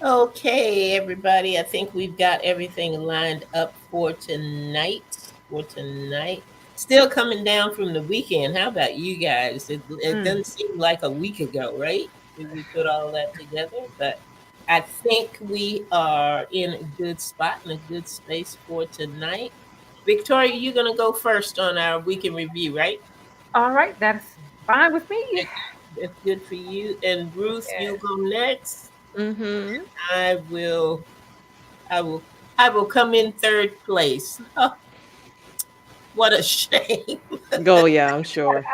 Okay, everybody. I think we've got everything lined up for tonight. For tonight. Still coming down from the weekend. How about you guys? It Mm. doesn't seem like a week ago, right? Did we put all that together? But I think we are in a good spot and a good space for tonight. Victoria, you're going to go first on our weekend review, right? All right, that's fine with me. That's good for you. And Ruth, you Yes. go next. Mm-hmm. I will I will I will come in third place. Oh, what a shame. Go, yeah, I'm sure.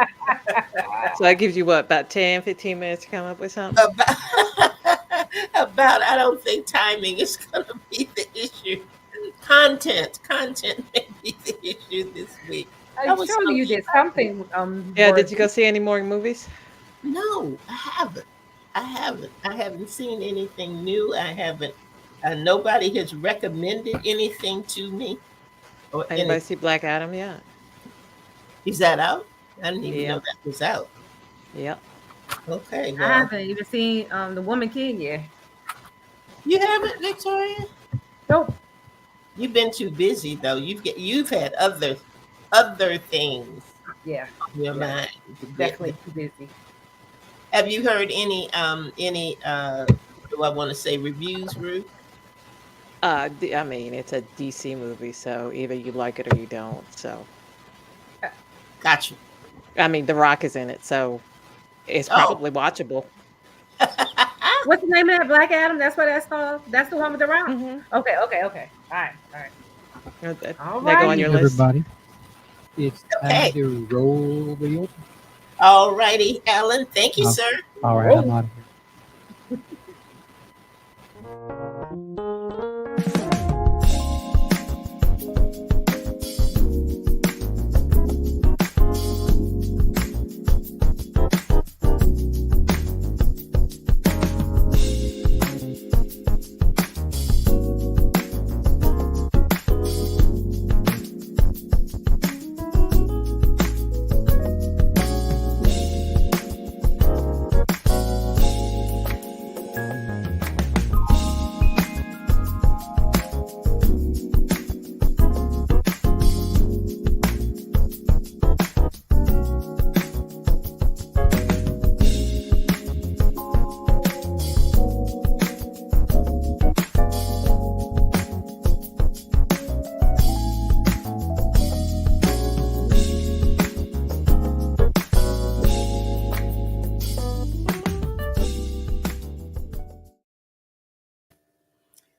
So that gives you what, about 10, 15 minutes to come up with something? about, about I don't think timing is gonna be the issue. Content may be the issue this week. I was Surely so you did excited. something Yeah, did you go worthy. see any more movies? No, I haven't. I haven't seen anything new. I haven't. Nobody has recommended anything to me or Anybody anything. see Black Adam yet? Is that out? I didn't even know Yep. that was out. Yep. Okay, I well, haven't even seen the Woman King yet. you haven't, Victoria. Nope. You've been too busy though. You've had other things Yeah, on your yeah, mind to get done. definitely too busy. Have you heard any what do I want to say reviews, Ruth? I mean, it's a DC movie, so either you like it or you don't. So, Uh, Gotcha. I mean, The Rock is in it, so it's Oh, probably watchable. what's the name of that Black Adam? That's what that's called. That's the one with the rock. Mm-hmm. Okay, okay, okay. All right, all That go on righty. your Hey list. everybody, it's time okay. to roll the open. All righty, Alan. Thank you, Uh, sir. all right, I'm Whoa. out of here.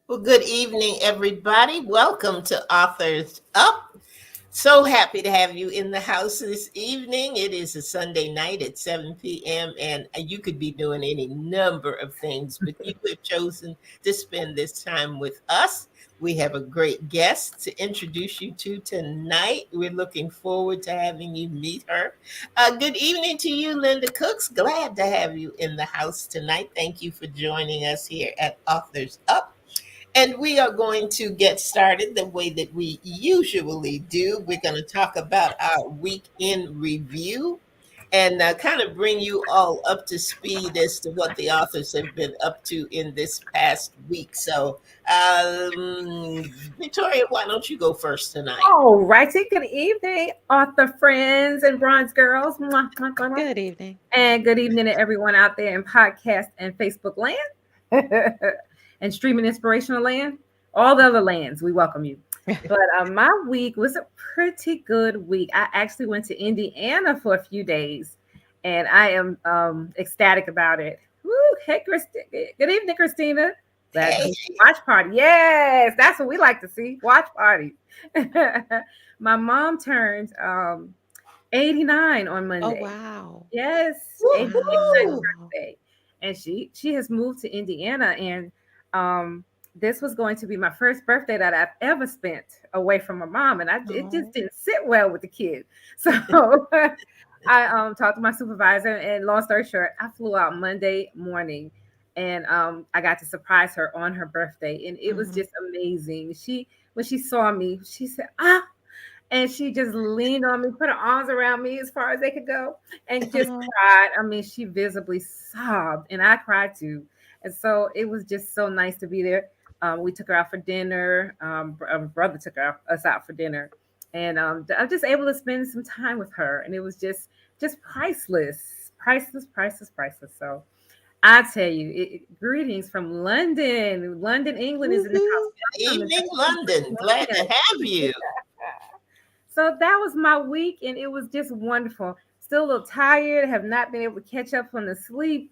Well, good evening, everybody. Welcome to Authors Up. So happy to have you in the house this evening. It is a Sunday night at 7 p.m., and you could be doing any number of things, but you have chosen to spend this time with us. We have a great guest to introduce you to tonight. We're looking forward to having you meet her. Good evening to you, Linda Cooks. Glad to have you in the house tonight. Thank you for joining us here at Authors Up. And we are going to get started the way that we usually do. We're going to talk about our week in review and kind of bring you all up to speed as to what the authors have been up to in this past week. So, Victoria, why don't you go first tonight? All righty. Good evening, author friends and bronze girls. Mwah, mwah, mwah, mwah. Good evening. And good evening to everyone out there in podcast and Facebook land and streaming inspirational land. All the other lands, we welcome you. But my week was a pretty good week. I actually went to Indiana for a few days, and I am ecstatic about it. Woo! Hey, Christi- good evening, Christina. Glad to Hey, see you. Watch party. Yes, that's what we like to see. Watch parties. My mom turned 89 on Oh, Monday. wow. Yes, 89th Wow. woohoo! birthday. And she has moved to Indiana, and um this was going to be my first birthday that I've ever spent away from my mom, and it just Oh. didn't sit well with the kids. So I talked to my supervisor, and long story short, I flew out Monday morning, and I got to surprise her on her birthday, and it was Mhm. just amazing. She when she saw me, she said, "Ah," and she just leaned on me, put her arms around me as far as they could go, and just Oh. cried. I mean, she visibly sobbed, and I cried too. And so it was just so nice to be there. We took her out for dinner. Brother took us out for dinner, and I was just able to spend some time with her, and it was just priceless, priceless, priceless, priceless. So I tell you, greetings from London. London, England is in the Woohoo. house. Welcome. Evening, London. Glad to have you. So that was my week, and it was just wonderful. Still a little tired, have not been able to catch up on the sleep.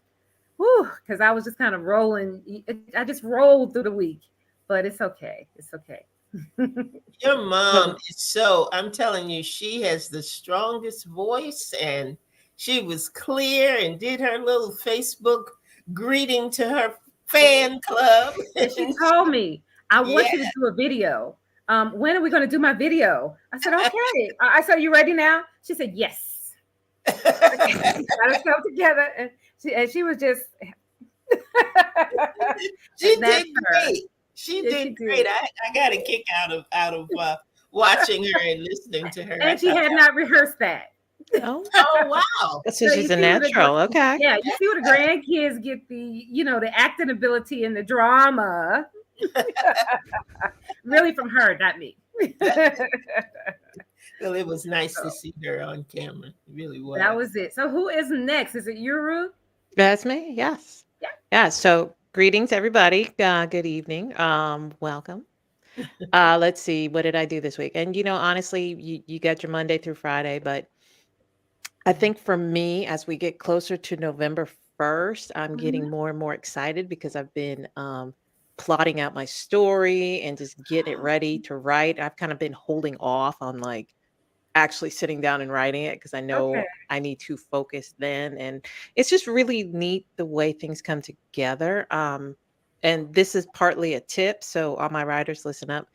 Whew, because I was just kind of rolling. I just rolled through the week, but it's okay. It's okay. Your mom is so, I'm telling you, she has the strongest voice, and she was clear and did her little Facebook greeting to her fan club. And she told me, I want Yeah. you to do a video. When are we going to do my video? I said, okay. I said, you ready now? She said, yes. Got herself together. And she was just. She That's did her. great. She Yes, she did did. great. I got a kick out of watching her and listening to her. I And she thought had that- not rehearsed that. Oh, Oh wow! so So she's you a see what the natural. Okay. Yeah, you see what the grandkids get the acting ability and the drama. Really from her, not me. Well, it was nice to see her on camera. It really was. That was it. So who is next? Is it Yuru? That's me. Yes. Yeah. Yeah. So greetings, everybody. Good evening. Welcome. Let's see. What did I do this week? And honestly, you got your Monday through Friday, but I think for me, as we get closer to November 1st, I'm getting more and more excited because I've been plotting out my story and just getting it ready to write. I've kind of been holding off on like actually sitting down and writing it because I know Okay. I need to focus then. And it's just really neat the way things come together. And this is partly a tip. So all my writers, listen up.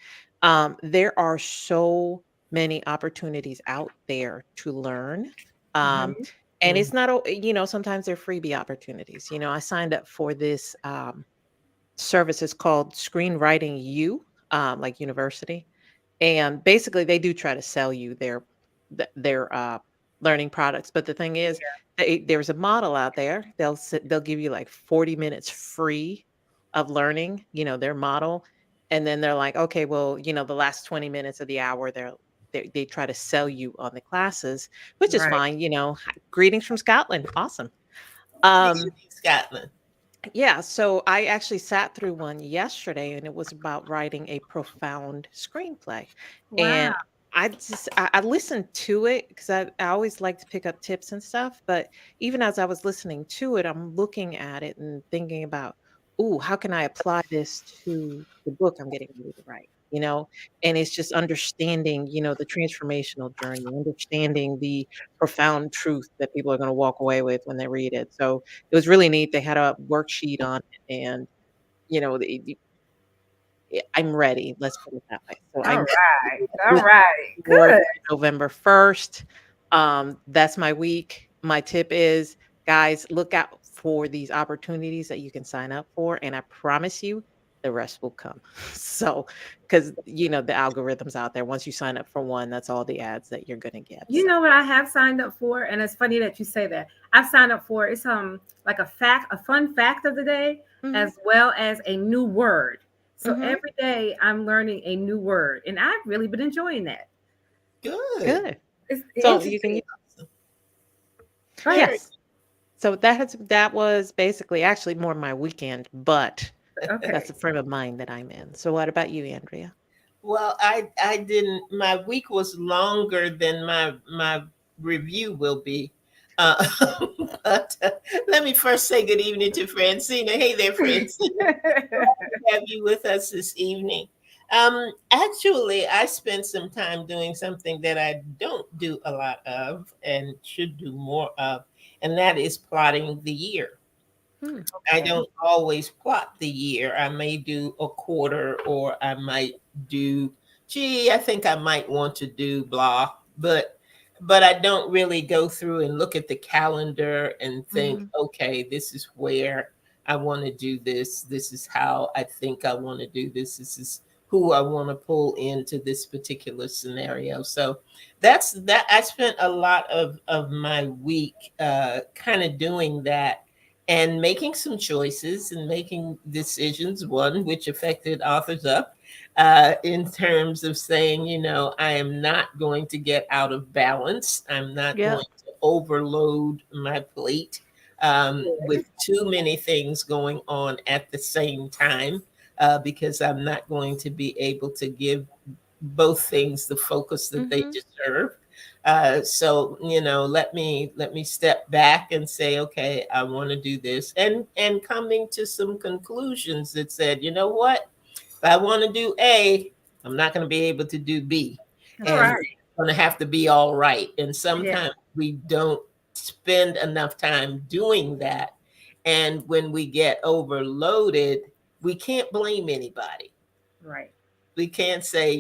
There are so many opportunities out there to learn. Um, Mhm. and it's not, sometimes they're freebie opportunities. I signed up for this service. It's called Screenwriting U, like university. And basically they do try to sell you their learning products. But the thing is, there's a model out there. They'll give you like 40 minutes free of learning, their model. And then they're like, okay, well, the last 20 minutes of the hour, they try to sell you on the classes, which is Right. fine. Greetings from Scotland. Awesome. Um, Scotland. yeah, so I actually sat through one yesterday and it was about writing a profound screenplay. Wow. And I listened to it because I always like to pick up tips and stuff. But even as I was listening to it, I'm looking at it and thinking about, ooh, how can I apply this to the book I'm getting ready to write? And it's just understanding, the transformational journey, understanding the profound truth that people are going to walk away with when they read it. So it was really neat. They had a worksheet on it, and I'm ready. Let's put it that way. So All I'm right. All ready right. for Good. November 1st. That's my week. My tip is, guys, look out for these opportunities that you can sign up for, and I promise you, the rest will come. So, because the algorithms out there, once you sign up for one, that's all the ads that you're gonna get. You So, know what I have signed up for, and it's funny that you say that. I've signed up for it's like a fun fact of the day, mhm, as well as a new word. So mhm. every day I'm learning a new word, and I've really been enjoying that. Good. Good. It's So you can interesting. Go ahead. yes. So that was basically actually more my weekend, but Okay. that's the frame of mind that I'm in. So what about you, Andrea? Well, I didn't. My week was longer than my review will be. Uh, but let me first say good evening to Francina. Hey there, Francina. Have you with us this evening? Actually, I spent some time doing something that I don't do a lot of and should do more of, and that is plotting the year. Hmm. I don't always plot the year. I may do a quarter, or I might do, I think I might want to do blah, but I don't really go through and look at the calendar and think, Mhm. okay, this is where I want to do this. This is how I think I want to do this. This is who I want to pull into this particular scenario. So that's that. I spent a lot of my week kind of doing that, and making some choices and making decisions, one which affected Authors Up, in terms of saying, I am not going to get out of balance. I'm not Yep. going to overload my plate with too many things going on at the same time, because I'm not going to be able to give both things the focus that they deserve. So let me step back and say, okay, I want to do this, and coming to some conclusions that said, you know what, if I want to do A, I'm not going to be able to do B, That's and right. it's going to have to be all right. And Yeah. sometimes we don't spend enough time doing that, and when we get overloaded, we can't blame anybody. Right. We can't say,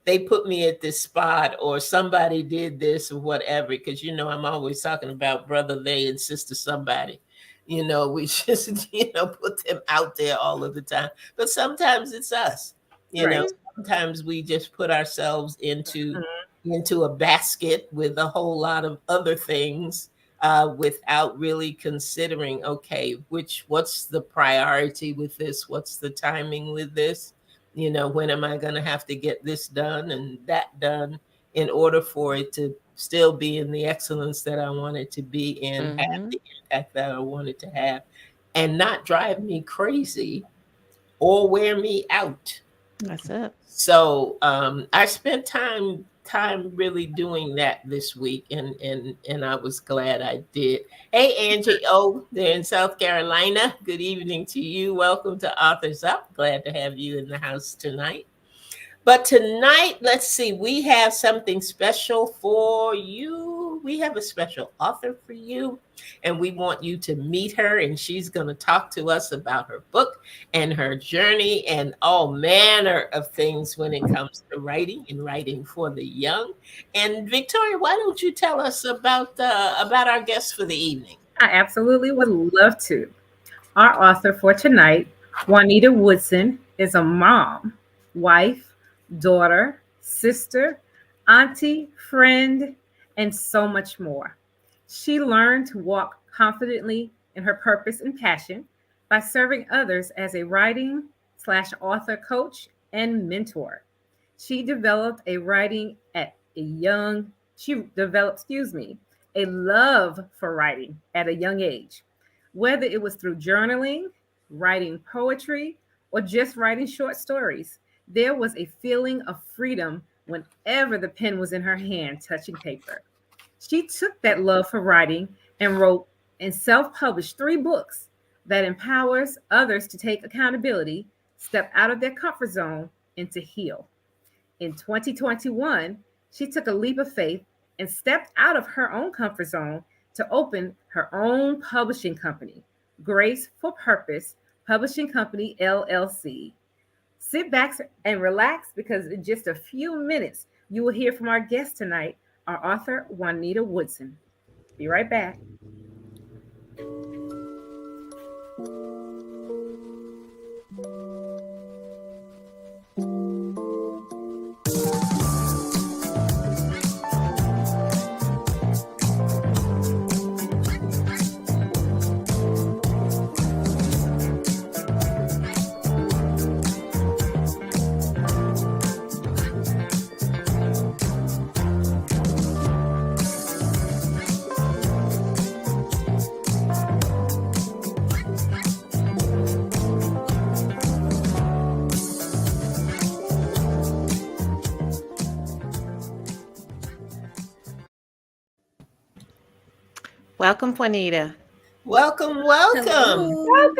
they put me at this spot, or somebody did this, or whatever, because I'm always talking about brother they and sister somebody. We just put them out there all of the time, but sometimes it's us. Right. Sometimes we just put ourselves into Mhm. a basket with a whole lot of other things, without really considering, okay, what's the priority with this, what's the timing with this, when am I going to have to get this done and that done in order for it to still be in the excellence that I want it to be in, have the impact that I want it to have, and not drive me crazy or wear me out. That's it. So I spent time really doing that this week, and I was glad I did. Hey, Angie O, they're in South Carolina. Good evening to you. Welcome to Authors Up. Glad to have you in the house tonight. But tonight, let's see, we have something special for you. We have a special author for you, and we want you to meet her. And she's going to talk to us about her book and her journey and all manner of things when it comes to writing and writing for the young. And Victoria, why don't you tell us about our guest for the evening? I absolutely would love to. Our author for tonight, Juanita Woodson, is a mom, wife, daughter, sister, auntie, friend, and so much more. She learned to walk confidently in her purpose and passion by serving others as a writing/author coach and mentor. She developed a writing at a young, she developed, a love for writing at a young age. Whether it was through journaling, writing poetry, or just writing short stories, there was a feeling of freedom whenever the pen was in her hand touching paper. She took that love for writing and wrote and self-published 3 books that empowers others to take accountability, step out of their comfort zone, and to heal. In 2021, she took a leap of faith and stepped out of her own comfort zone to open her own publishing company, Grace for Purpose Publishing Company, LLC. Sit back and relax because in just a few minutes, you will hear from our guest tonight, our author, Juanita Woodson. Be right back. Welcome, Juanita. Welcome, welcome. Welcome.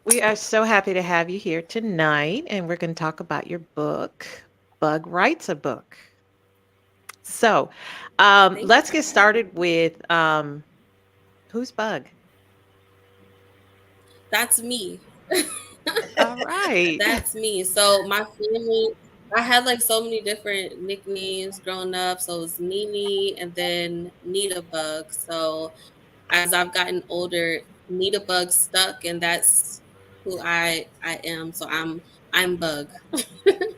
We are so happy to have you here tonight, and we're going to talk about your book, Bug Writes a Book. So let's get started with who's Bug? That's me. All right. That's me. So my family, I had like so many different nicknames growing up. So it was Nene and then Nita Bug. So as I've gotten older, Nita Bug stuck, and that's who I am. So I'm Bug.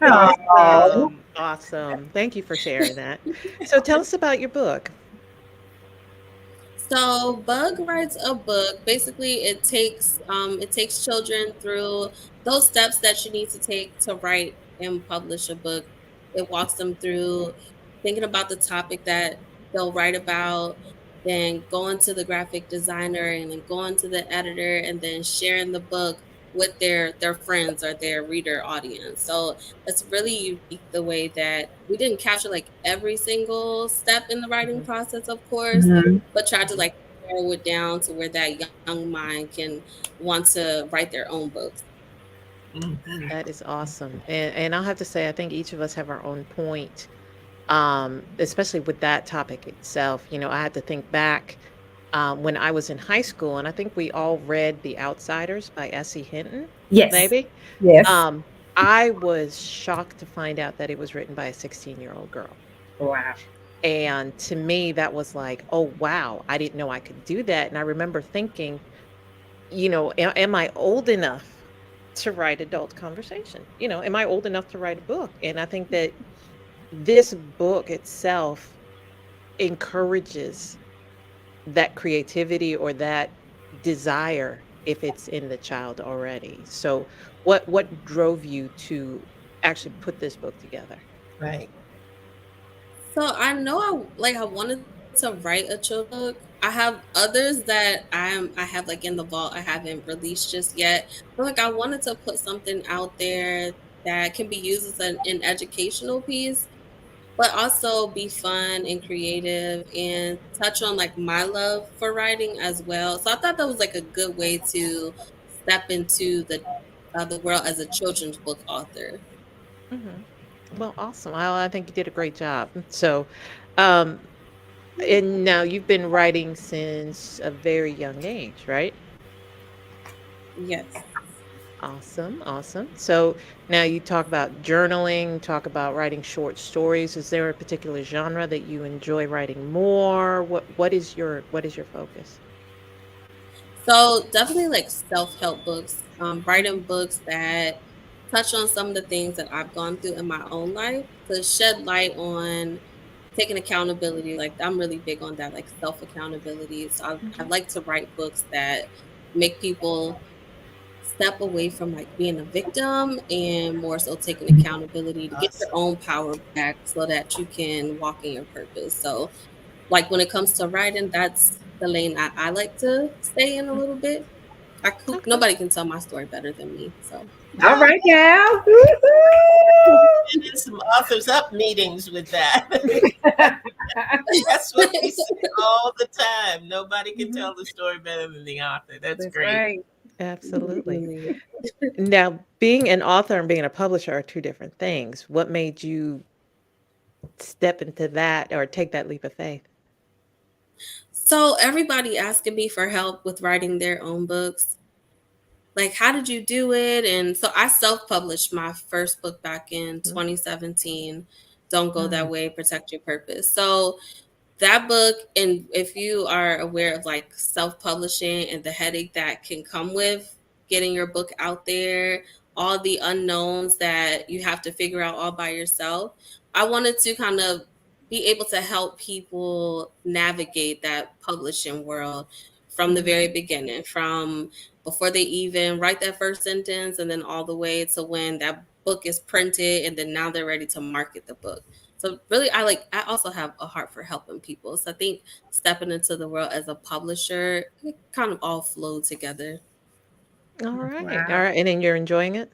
Oh, Awesome. Thank you for sharing that. So tell us about your book. So Bug writes a book. Basically, it takes children through those steps that you need to take to write and publish a book. It walks them through thinking about the topic that they'll write about, then going to the graphic designer and then going to the editor and then sharing the book with their friends or their reader audience. So it's really unique the way that we didn't capture like every single step in the writing Mhm. process, of course, Mhm. but try to like narrow it down to where that young mind can want to write their own books. Mhm. That is awesome. And I'll have to say, I think each of us have our own point, especially with that topic itself. I had to think back when I was in high school, and I think we all read The Outsiders by S.E. Hinton, Yes. maybe. Yes. Um, I was shocked to find out that it was written by a 16-year-old girl. Wow. And to me, that was like, oh, wow, I didn't know I could do that. And I remember thinking, am I old enough to write adult conversation? Am I old enough to write a book? And I think that this book itself encourages that creativity or that desire if it's in the child already. So what drove you to actually put this book together? Right. So I know I wanted to write a children's book. I have others that I have like in the vault I haven't released just yet. But like I wanted to put something out there that can be used as an educational piece, but also be fun and creative and touch on like my love for writing as well. So I thought that was like a good way to step into the world as a children's book author. Hmm. Well, awesome. I think you did a great job. So, um, and now you've been writing since a very young age, right? Yes. Awesome, awesome. So now you talk about journaling, talk about writing short stories. Is there a particular genre that you enjoy writing more? What is your focus? So definitely like self-help books, writing books that touch on some of the things that I've gone through in my own life to shed light on taking accountability. Like I'm really big on that, like self-accountability. So I Mhm. like to write books that make people step away from like being a victim and more so taking accountability to get your Awesome. own power back so that you can walk in your purpose. So like when it comes to writing, that's the lane I like to stay in a little bit. Okay. Nobody can tell my story better than me. So All Oh, right, Cal. been in some authors up meetings with that. That's what we say all the time. Nobody can Mhm. tell the story better than the author. That's That's great. right. Absolutely. Now, being an author and being a publisher are two different things. What made you step into that or take that leap of faith? so everybody asking me for help with writing their own books. Like, how did you do it? And so I self-published my first book back in Mhm. 2017. Don't Go That Mm. Way, Protect Your Purpose. So that book, and if you are aware of like self-publishing and the headache that can come with getting your book out there, all the unknowns that you have to figure out all by yourself, I wanted to kind of be able to help people navigate that publishing world from the Mhm. very beginning, from before they even write that first sentence and then all the way to when that book is printed and then now they're ready to market the book. So really, I also have a heart for helping people. So I think stepping into the world as a publisher, it kind of all flowed together. All right. All Wow. right. And then you're enjoying it?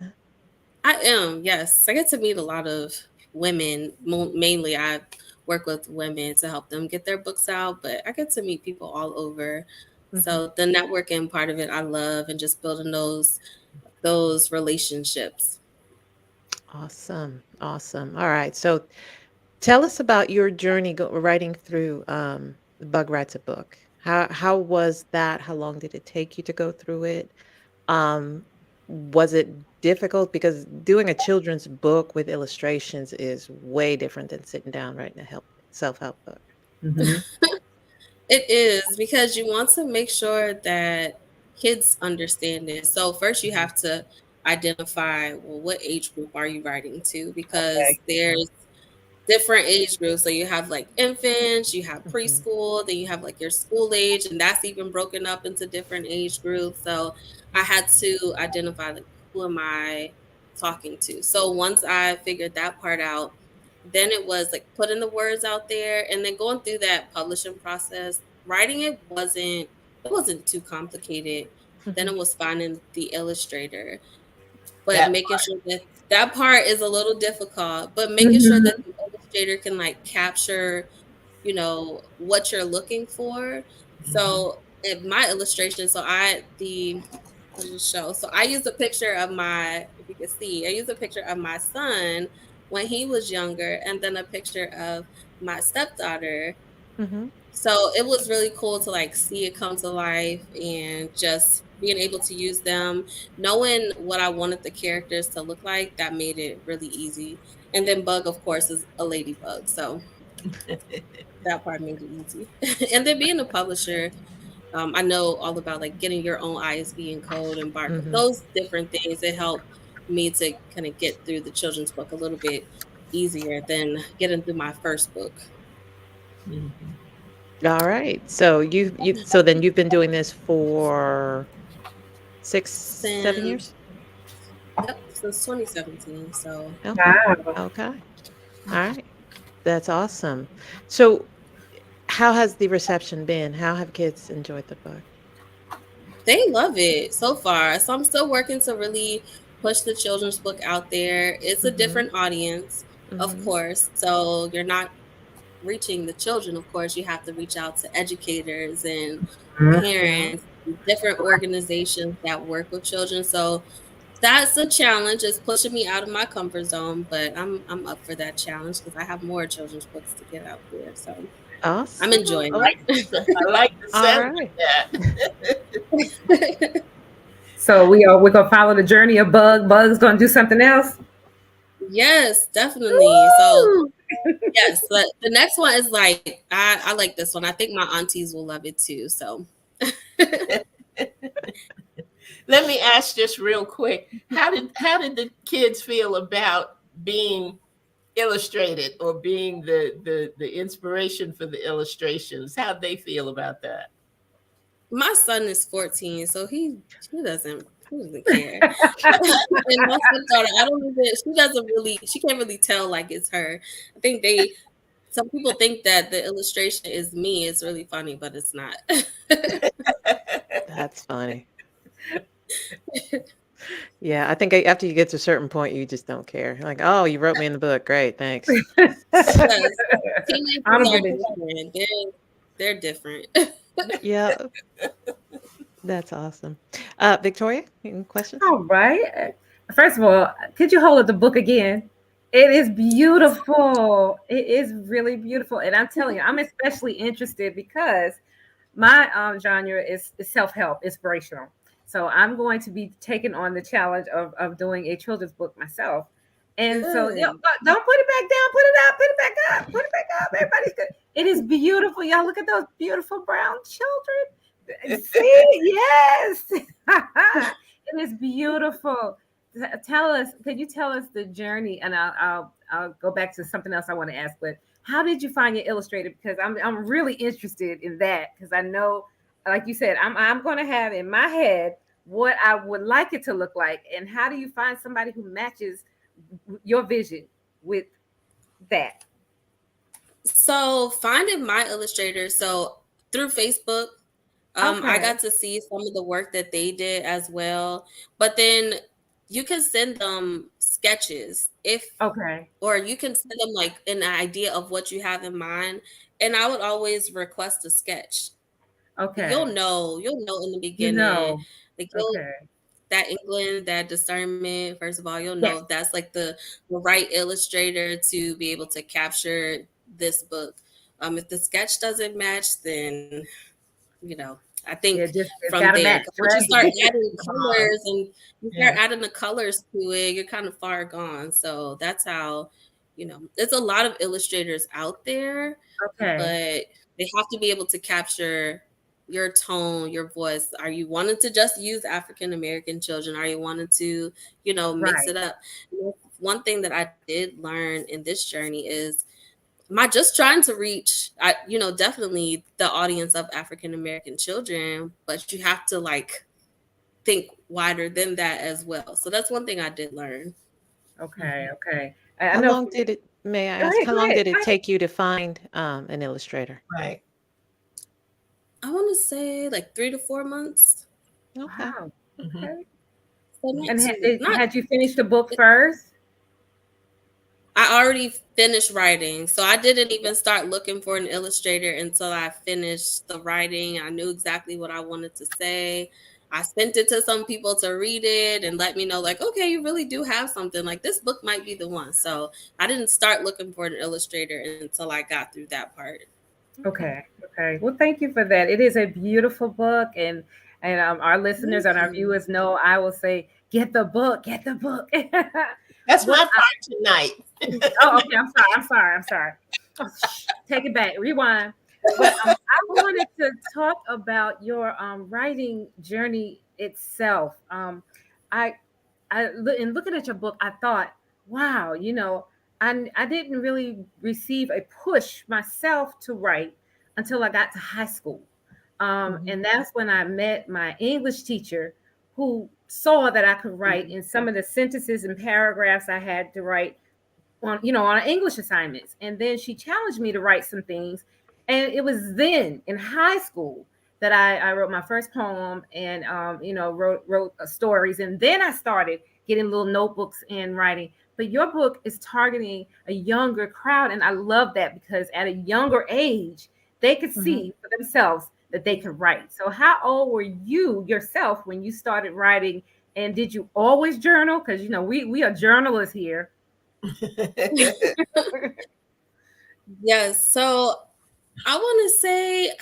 I am, yes. I get to meet a lot of women. Mainly, I work with women to help them get their books out, but I get to meet people all over. Mhm. So the networking part of it, I love, and just building those relationships. Awesome. Awesome. All right. So tell us about your journey writing through Bug Writes a Book. How was that? How long did it take you to go through it? Was it difficult? Because doing a children's book with illustrations is way different than sitting down writing a self-help book. Mhm. It is because you want to make sure that kids understand it. So first you Mhm. have to identify, well, what age group are you writing to? Because Okay. different age groups. So you have like infants, you have Mhm. preschool, then you have like your school age, and that's even broken up into different age groups. So I had to identify like who am I talking to. So once I figured that part out, then it was like putting the words out there and then going through that publishing process. Writing it wasn't too complicated. Then Mhm. it was finding the illustrator, but That making sure that that part is a little difficult, but making sure Mhm. that the illustrator can like capture, what you're looking for. Mhm. So in my illustration, I'll just show. So I used a picture of if you can see, I used a picture of my son when he was younger, and then a picture of my stepdaughter. Mhm. So it was really cool to like see it come to life and just being able to use them, knowing what I wanted the characters to look like, that made it really easy. And then Bug, of course, is a ladybug. So that part made it easy. And then being a publisher, I know all about like getting your own ISB and code and barcode, Mhm. those different things that help me to kind of get through the children's book a little bit easier than getting through my first book. Mhm. All right. So so then you've been doing this for 6, 7 Since years? Yep, since 2017. So Okay. Wow. Okay. All right. That's awesome. So how has the reception been? How have kids enjoyed the book? they love it so far. So I'm still working to really push the children's book out there. It's a Mhm. different audience, of Mhm. course. So you're not reaching the children, of course. You have to reach out to educators and Yeah. parents, and different organizations that work with children. So that's a challenge. It's pushing me out of my comfort zone, but I'm up for that challenge because I have more children's books to get out there. So I'm Awesome. enjoying Oh, I like the all sound of right. it. So we're gonna follow the journey of Bug. Bug's gonna do something else. Yes, definitely. So Woo! yes, but the next one is like I like this one. I think my aunties will love it too. So Let me ask just real quick. How did the kids feel about being illustrated or being the inspiration for the illustrations? How'd they feel about that? my son is 14, so he doesn't care. And my stepdaughter, I don't even she can't really tell like it's her. I think some people think that the illustration is me. It's really funny, but it's not. That's funny. Yeah, I think after you get to a certain point, you just don't care. Like, oh, you wrote me in the book. Great, thanks. Yes, I teenagers don't are give a different. They're different. Yeah, that's awesome. Victoria, any questions? All right. First of all, could you hold up the book again? It is beautiful. It is really beautiful. And I'm telling you, I'm especially interested because my genre is self-help, inspirational. So I'm going to be taking on the challenge of doing a children's book myself. And so Good. don't put it back down, put it up, put it back up, put it back up. Everybody's good. It is beautiful. Y'all look at those beautiful brown children. See, yes. It is beautiful. Tell us, could you tell us the journey? And I'll go back to something else I want to ask, but how did you find your illustrator? Because I'm really interested in that because I know, like you said, I'm going to have in my head what I would like it to look like, and how do you find somebody who matches your vision with that? So finding my illustrator, so through Facebook, I Okay, got to see some of the work that they did as well. But then you can send them sketches okay, or you can send them like an idea of what you have in mind. And I would always request a sketch. okay. You'll know in the You beginning, know, like okay, that England, that discernment, first of all, you'll know yes, if that's like the right illustrator to be able to capture this book. If the sketch doesn't match, then you know, I yeah, think just it's from got to there, match, 'cause once you right? start adding Come on. colors and you start Yeah. adding the colors to it, you're kind of far gone. So that's how, there's a lot of illustrators out there, Okay, but they have to be able to capture your tone, your voice. Are you wanting to just use African American children? Are you wanting to, mix right. it up? One thing that I did learn in this journey is just trying to reach, definitely the audience of African American children, but you have to like think wider than that as well. So that's one thing I did learn. Okay, okay. I How know. long did it, may I Go ask, ahead, how go long ahead. did it take you to find an illustrator? Right. I want to say like 3 to 4 months. Okay. Wow. Mhm. Okay. So not And too, not had you finished the book first? I already finished writing. So I didn't even start looking for an illustrator until I finished the writing. I knew exactly what I wanted to say. I sent it to some people to read it and let me know, like, okay, you really do have something. Like, this book might be the one. So I didn't start looking for an illustrator until I got through that part. Okay. Okay. Well, thank you for that. It is a beautiful book, and our listeners Thank and our you. viewers know I will say, get the book, get the book. That's What? my part tonight. Oh, okay. I'm sorry. Oh, take it back. Rewind. But I wanted to talk about your writing journey itself. In looking at your book, I thought, wow, I didn't really receive a push myself to write until I got to high school. Mhm. And that's when I met my English teacher who saw that I could write in some of the sentences and paragraphs I had to write on English assignments. And then she challenged me to write some things. And it was then in high school that I wrote my first poem and wrote stories. And then I started getting little notebooks and writing. But your book is targeting a younger crowd, and I love that because at a younger age they could see for themselves that they could write. So how old were you yourself when you started writing? And did you always journal? Because we are journalists here. Yes. So I want to say,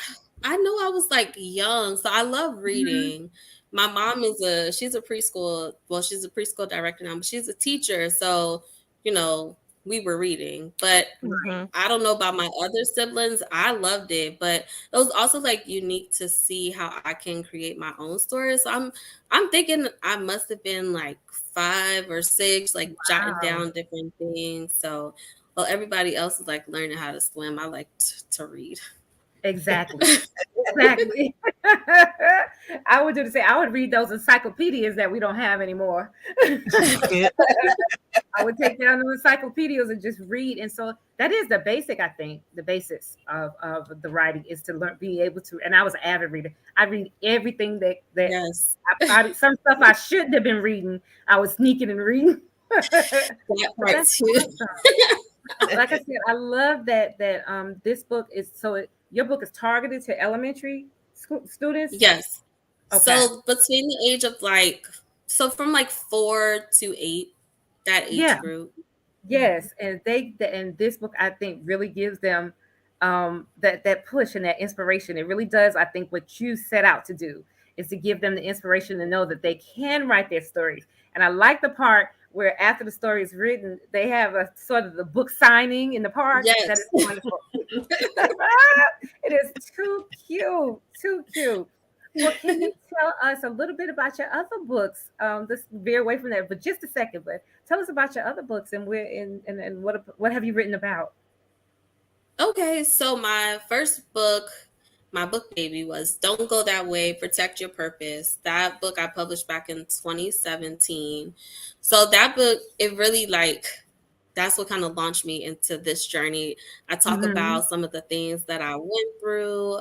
I know I was like young, so I love Mhm. reading. My mom she's a preschool, well, she's a preschool director now, but she's a teacher. So, you know, we were reading, but Mhm. I don't know about my other siblings. I loved it, but it was also like unique to see how I can create my own stories. So I'm thinking I must have been like 5 or 6, like jotting Wow. down different things. So while everybody else is like learning how to swim, I like to read. Exactly. Exactly. I would do the same. I would read those encyclopedias that we don't have anymore. Yeah. I would take down the encyclopedias and just read. And so that is the basic, I think, the basics of the writing is to learn, be able to. And I was an avid reader. I read everything that Yes, some stuff I shouldn't have been reading. I was sneaking and reading. that But part that's too. awesome. Like I said, I love that this book is your book is targeted to elementary school students. Yes. Okay. So between the age of so from like 4 to 8, that age Yeah. group. Yes, and and this book I think really gives them that push and that inspiration. It really does. I think what you set out to do is to give them the inspiration to know that they can write their stories. And I like the part where after the story is written, they have a sort of the book signing in the park. That Yes. is wonderful. It is too cute, too cute. Well, can you tell us a little bit about your other books? Let's veer away from that, but just a second. But tell us about your other books and where and what have you written about? Okay, so my first book, my book baby, was Don't Go That Way, Protect Your Purpose. That book I published back in 2017. So that book, it really that's what kind of launched me into this journey. I talk Hmm. about some of the things that I went through,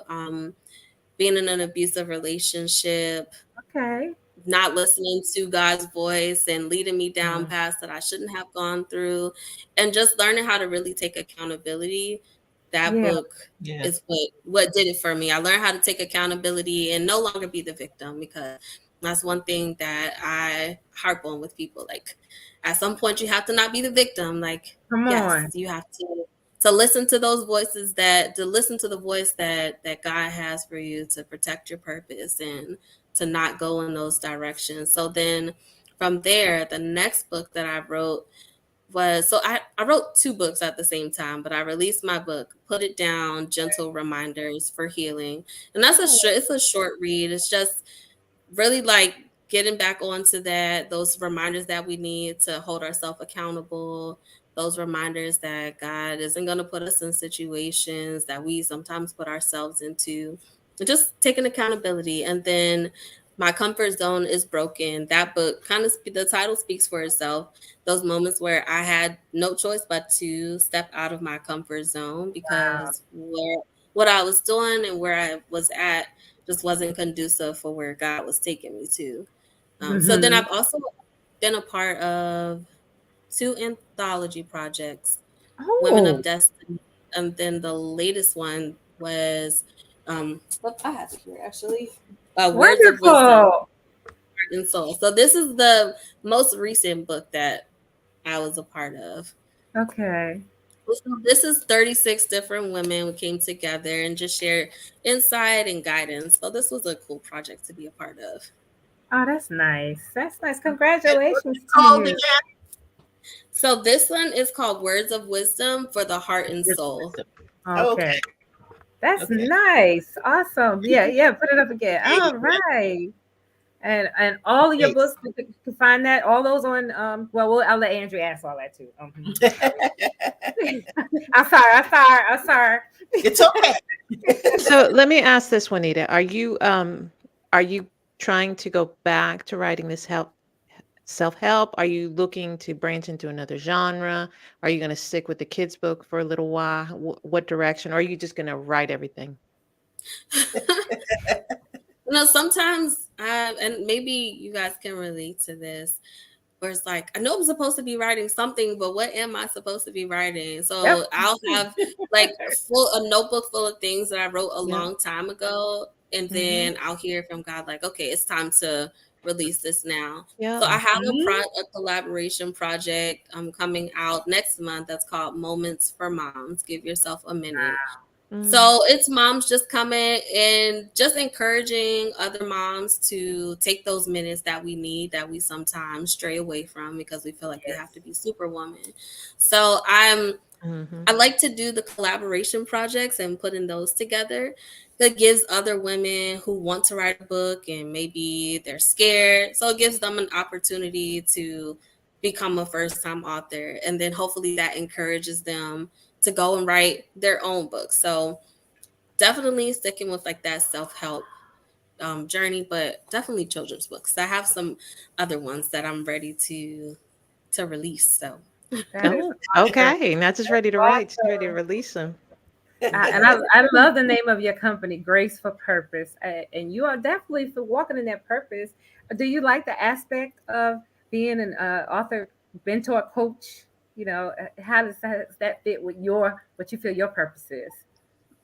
being in an abusive relationship, Okay. not listening to God's voice and leading me down Mhm. paths that I shouldn't have gone through, and just learning how to really take accountability. That Yeah. book Yeah. is what did it for me. I learned how to take accountability and no longer be the victim, because that's one thing that I harp on with people. Like, at some point you have to not be the victim. Like, Come yes, on. you have to listen to those voices, to listen to the voice that God has for you, to protect your purpose and to not go in those directions. So then from there, the next book that I wrote was, so I wrote 2 books at the same time, but I released my book, Put It Down, Gentle Reminders for Healing. And it's a short read. It's just really like getting back onto those reminders that we need to hold ourselves accountable, those reminders that God isn't going to put us in situations that we sometimes put ourselves into, and just taking accountability. And then My Comfort Zone is Broken. That book kind of, the title speaks for itself. Those moments where I had no choice but to step out of my comfort zone because what I was doing and where I was at just wasn't conducive for where God was taking me to. So then I've also been a part of 2 anthology projects, Women of Oh, Destiny, and then the latest one was, what I have it here actually, Words of Wisdom, wonderful. Heart and Soul. So this is the most recent book that I was a part of. Okay. So this is 36 different women who came together and just shared insight and guidance. So this was a cool project to be a part of. Oh, that's nice. That's nice. And what's it Congratulations to called you. again? So this one is called Words of Wisdom for the Heart and Yes, Soul. Okay. That's Okay. nice. Awesome. Yeah, put it up again. All right. And all of your Great. books, you can find that, all those on I'll let Andrew answer all that too. I'm sorry. It's okay. So let me ask this, Juanita. Are you trying to go back to writing this self-help? Are you looking to branch into another genre? Are you going to stick with the kids book for a little while? What direction? Or are you just going to write everything? Sometimes and maybe you guys can relate to this, where it's like, I know I'm supposed to be writing something, but what am I supposed to be writing? So Yep. I'll have like a notebook full of things that I wrote a Yeah. long time ago, and then I'll hear from God like, okay, it's time to release this now. Yeah. So I have a collaboration project coming out next month that's called Moments for Moms. Give yourself a minute. So it's moms just coming and just encouraging other moms to take those minutes that we need, that we sometimes stray away from because we feel like we have to be superwoman. So I like to do the collaboration projects and putting those together. That gives other women who want to write a book and maybe they're scared. So it gives them an opportunity to become a first-time author. And then hopefully that encourages them to go and write their own book. So definitely sticking with like that self-help journey, but definitely children's books. I have some other ones that I'm ready to release. So That is Oh, okay. Not just ready to write, just ready to awesome. release them. I love the name of your company, Grace for Purpose, and you are definitely for walking in that purpose. Do you like the aspect of being an author, mentor, coach? How does that fit with what you feel your purpose is?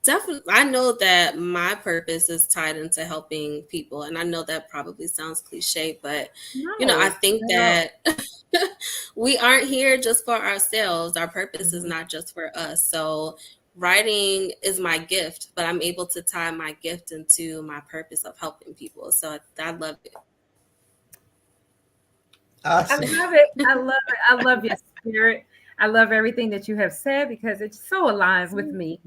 definitely, I know that my purpose is tied into helping people, and I know that probably sounds cliche, but I think that we aren't here just for ourselves. Our purpose is not just for us. So writing is my gift, but I'm able to tie my gift into my purpose of helping people. So I love it. Awesome. I love it. I love your spirit. I love everything that you have said because it so aligns with me.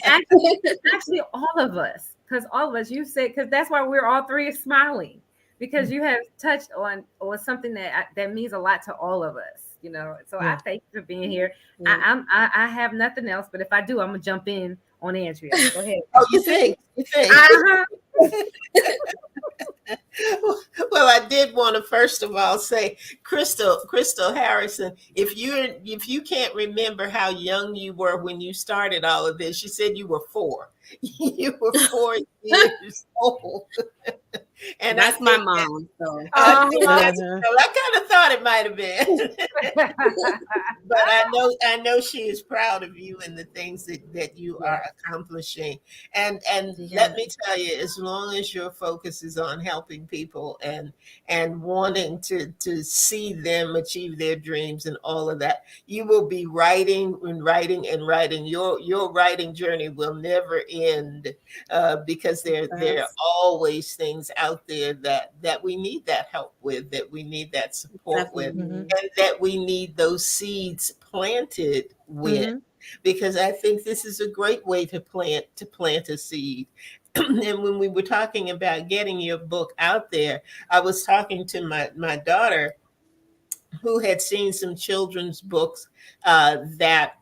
actually, all of us, because all of us, you said, because that's why we're all three smiling, because you have touched on something that means a lot to all of us. So I thank you for being here. I have nothing else, but if I do, I'm gonna jump in on Andrea. Go ahead. Oh, you think? Uh-huh. Well, I did want to first of all say, Crystal Harrison, if you can't remember how young you were when you started all of this, you said you were 4. You were 4 years old. And that's my mom. So I kind of thought it might have been. But I know she is proud of you and the things that you are accomplishing. And let me tell you, as long as your focus is on helping people and wanting to see them achieve their dreams and all of that, you will be writing and writing and writing. Your writing journey will never end because there are always things out there that we need that help with, that we need that support with, and that we need those seeds planted with. Because I think this is a great way to plant a seed. And when we were talking about getting your book out there, I was talking to my daughter who had seen some children's books that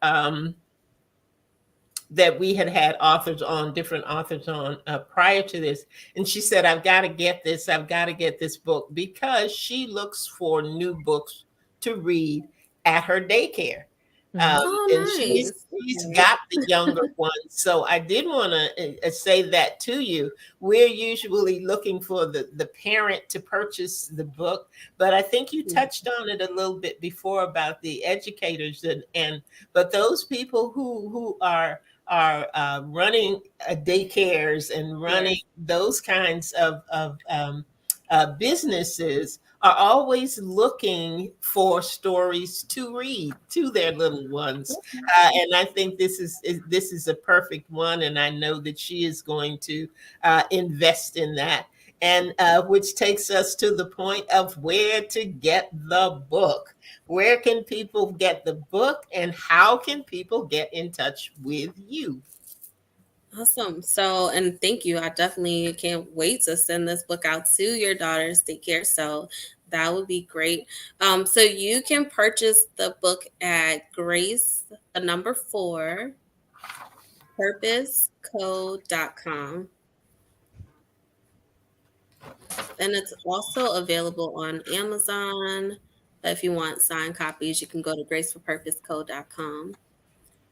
we had authors on, different authors on prior to this. And she said, I've got to get this. I've got to get this book, because she looks for new books to read at her daycare. Oh, And she's nice. got the younger ones. So I did want to say that to you. We're usually looking for the parent to purchase the book, but I think you touched on it a little bit before about the educators but those people who are running daycares and running those kinds of businesses are always looking for stories to read to their little ones, and I think this is a perfect one, and I know that she is going to invest in that, and which takes us to the point of where to get the book. Where can people get the book, and how can people get in touch with you? Awesome. So, and thank you. I definitely can't wait to send this book out to your daughter's daycare. So that would be great. So you can purchase the book at Grace, the number 4, purposecode.com. And it's also available on Amazon. If you want signed copies, you can go to graceforpurposecode.com.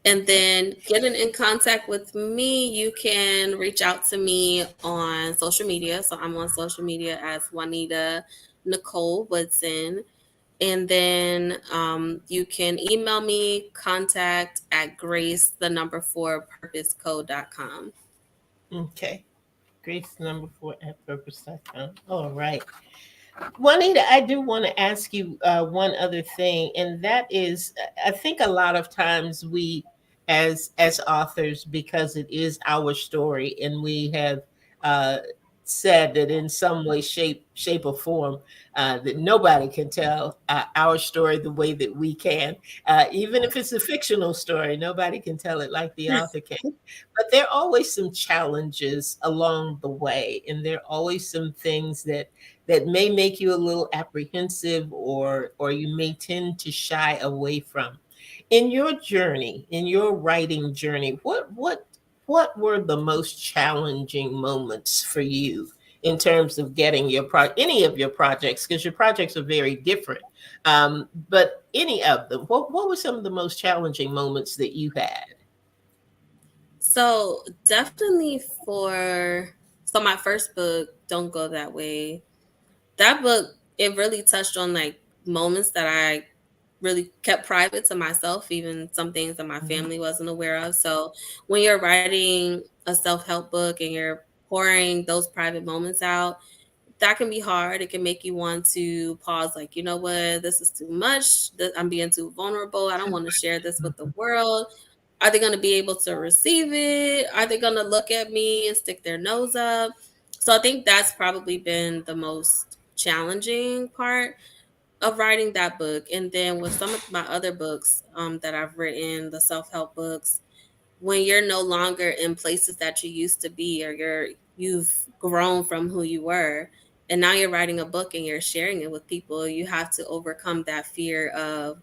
And then getting in contact with me, you can reach out to me on social media. So I'm on social media as Juanita Nicole Woodson. And then you can email me, contact at Grace, the number 4, purposecode.com. Okay. Grace, number 4 at purpose.com. All right. Juanita, I do want to ask you one other thing, and that is, I think a lot of times we, as authors, because it is our story, and we have said that in some way, shape, or form, that nobody can tell our story the way that we can. Even if it's a fictional story, nobody can tell it like the author can. But there are always some challenges along the way, and there are always some things that may make you a little apprehensive, or you may tend to shy away from. In your journey, in your writing journey, what were the most challenging moments for you in terms of getting any of your projects? Because your projects are very different, but any of them. What were some of the most challenging moments that you had? So definitely so my first book, Don't Go That Way, that book, it really touched on like moments that I really kept private to myself, even some things that my family wasn't aware of. So when you're writing a self-help book and you're pouring those private moments out, that can be hard. It can make you want to pause, like, you know what, this is too much. I'm being too vulnerable. I don't want to share this with the world. Are they going to be able to receive it? Are they going to look at me and stick their nose up? So I think that's probably been the most challenging part of writing that book. And then with some of my other books that I've written, the self-help books, when you're no longer in places that you used to be, or you've grown from who you were, and now you're writing a book and you're sharing it with people, you have to overcome that fear of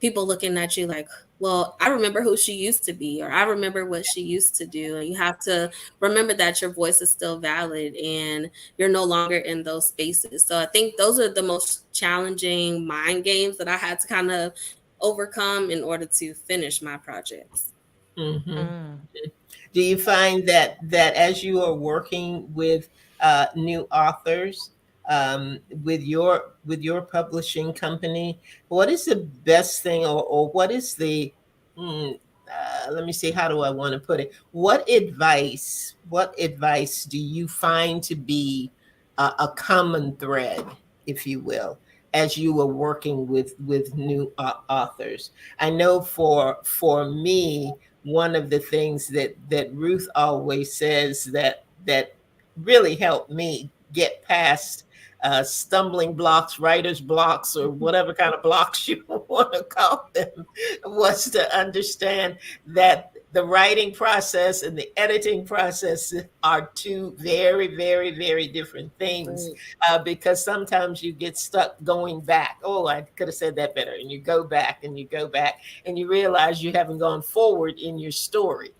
people looking at you like, well, I remember who she used to be, or I remember what she used to do. And you have to remember that your voice is still valid and you're no longer in those spaces. So I think those are the most challenging mind games that I had to kind of overcome in order to finish my projects. Mm-hmm. Do you find that as you are working with new authors, with your publishing company, what is the best thing, or what is the let me see, how do I want to put it? What advice do you find to be a common thread, if you will, as you were working with new authors? I know for me, one of the things that Ruth always says that really helped me get past stumbling blocks, writer's blocks, or whatever kind of blocks you want to call them, was to understand that the writing process and the editing process are two very, very, very different things, because sometimes you get stuck going back. Oh, I could have said that better. And you go back and you go back and you realize you haven't gone forward in your story.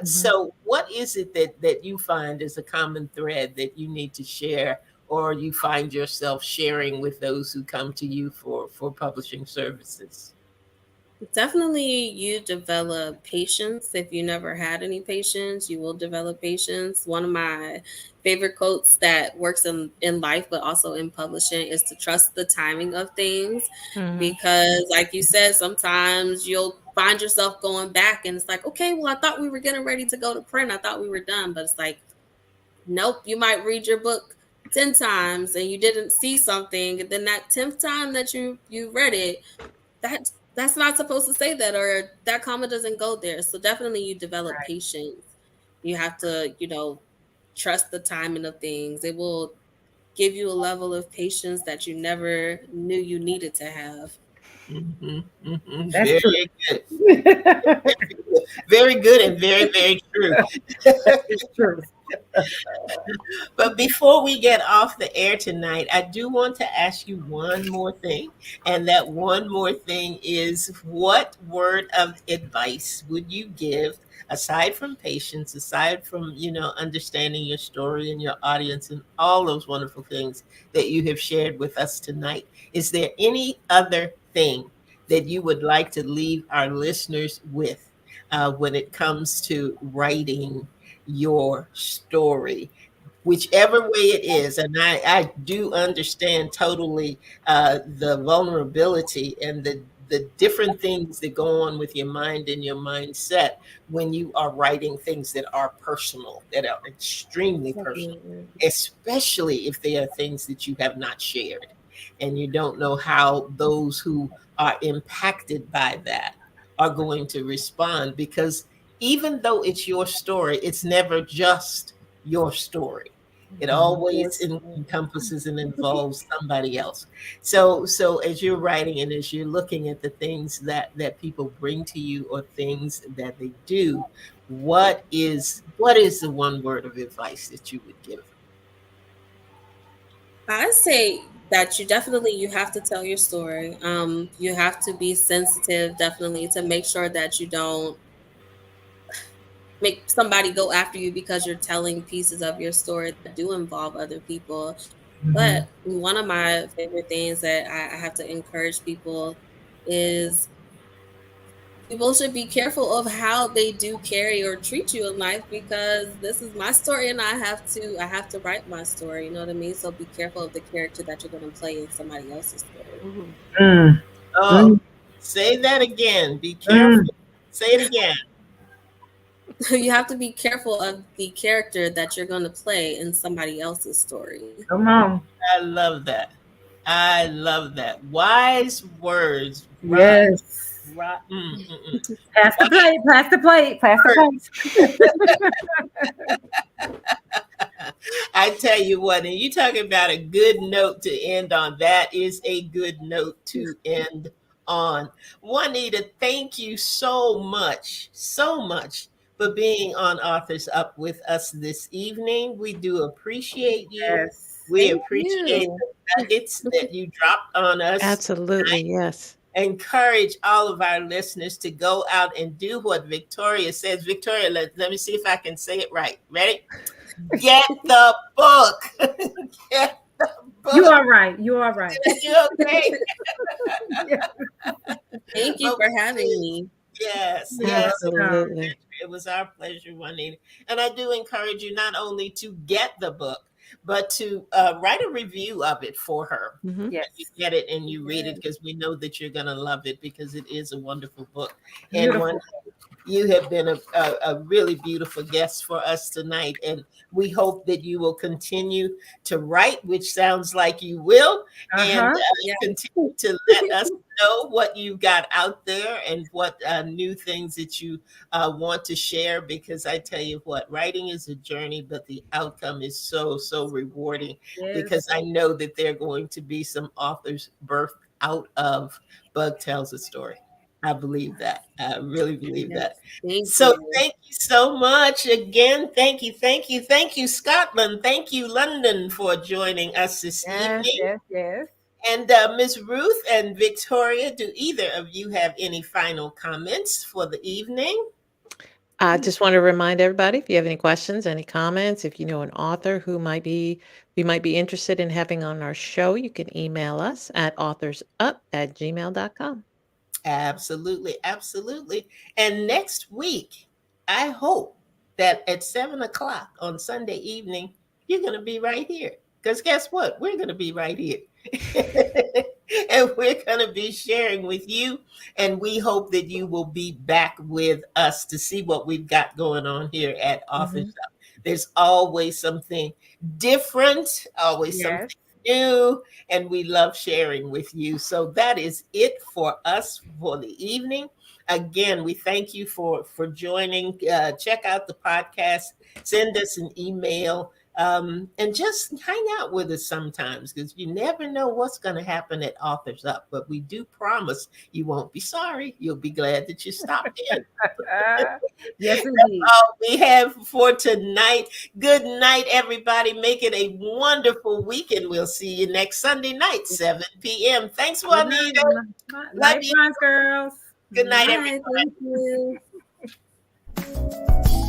So what is it that you find is a common thread that you need to share, or you find yourself sharing with those who come to you for publishing services? Definitely, you develop patience. If you never had any patience, you will develop patience. One of my favorite quotes that works in life, but also in publishing, is to trust the timing of things. Because, like you said, sometimes you'll find yourself going back and it's like, okay, well, I thought we were getting ready to go to print. I thought we were done. But it's like, nope, you might read your book 10 times and you didn't see something. And then that 10th time that you read it, that's not supposed to say that, or that comma doesn't go there. So definitely you develop patience. You have to, trust the timing of things. It will give you a level of patience that you never knew you needed to have. That's true. Very good. Very good and very, very true. It's true. But before we get off the air tonight, I do want to ask you one more thing. And that one more thing is, what word of advice would you give, aside from patience, aside from, understanding your story and your audience and all those wonderful things that you have shared with us tonight? Is there any other thing that you would like to leave our listeners with, when it comes to writing your story, whichever way it is? And I do understand totally the vulnerability and the different things that go on with your mind and your mindset when you are writing things that are personal, that are extremely personal, especially if they are things that you have not shared and you don't know how those who are impacted by that are going to respond. Because even though it's your story, it's never just your story. It always encompasses and involves somebody else. So as you're writing and as you're looking at the things that people bring to you or things that they do, what is the one word of advice that you would give? I say that you have to tell your story. You have to be sensitive, definitely, to make sure that you don't make somebody go after you because you're telling pieces of your story that do involve other people. But one of my favorite things that I have to encourage people is people should be careful of how they do carry or treat you in life, because this is my story and I have to write my story, you know what I mean? So be careful of the character that you're going to play in somebody else's story. Oh, say that again. Be careful. Say it again. You have to be careful of the character that you're going to play in somebody else's story. Come on. I love that. I love that. Wise words. Yes. Pass the plate. Pass the plate. Pass the plate. I tell you what, and you talking about a good note to end on. That is a good note to end on. Juanita, thank you so much for being on Authors Up with us this evening. We do appreciate you. Yes. We appreciate the nuggets that you dropped on us. Absolutely, yes. Encourage all of our listeners to go out and do what Victoria says. Victoria, let me see if I can say it right. Ready? Get the book. Get the book. You are right. You are right. You okay? Thank you for having me. Yes, Absolutely. It was our pleasure, Juanita. And I do encourage you not only to get the book, but to write a review of it for her. Yes. You get it and you read it, because we know that you're going to love it, because it is a wonderful book. Beautiful. And you have been a really beautiful guest for us tonight. And we hope that you will continue to write, which sounds like you will, and continue to let us know what you got out there and what new things that you want to share. Because I tell you what, writing is a journey, but the outcome is so, so rewarding. Yes. Because I know that there are going to be some authors birthed out of Bug Tells a Story. I believe that. I really believe Yes, that. thank So you. thank you so much again. Thank you, Scotland. Thank you, London, for joining us this Yes, evening. yes, yes. And Ms. Ruth and Victoria, do either of you have any final comments for the evening? I just want to remind everybody, if you have any questions, any comments, if you know an author who we might be interested in having on our show, you can email us at authorsup@gmail.com. Absolutely, absolutely. And next week, I hope that at 7 o'clock on Sunday evening, you're going to be right here. Because guess what? We're going to be right here. And we're going to be sharing with you. And we hope that you will be back with us to see what we've got going on here at Authors Up. There's always something different, always something Yes. new, and we love sharing with you. So that is it for us for the evening. Again, we thank you for joining. Check out the podcast, send us an email, and just hang out with us sometimes, because you never know what's going to happen at Authors Up. But we do promise you won't be sorry. You'll be glad that you stopped in. Yes, indeed. All we have for tonight. Good night, everybody. Make it a wonderful weekend. We'll see you next Sunday night, 7 p.m. Thanks, Juanita. Love Night, you. Bronze girls. Good night, Bye, everybody. thank you.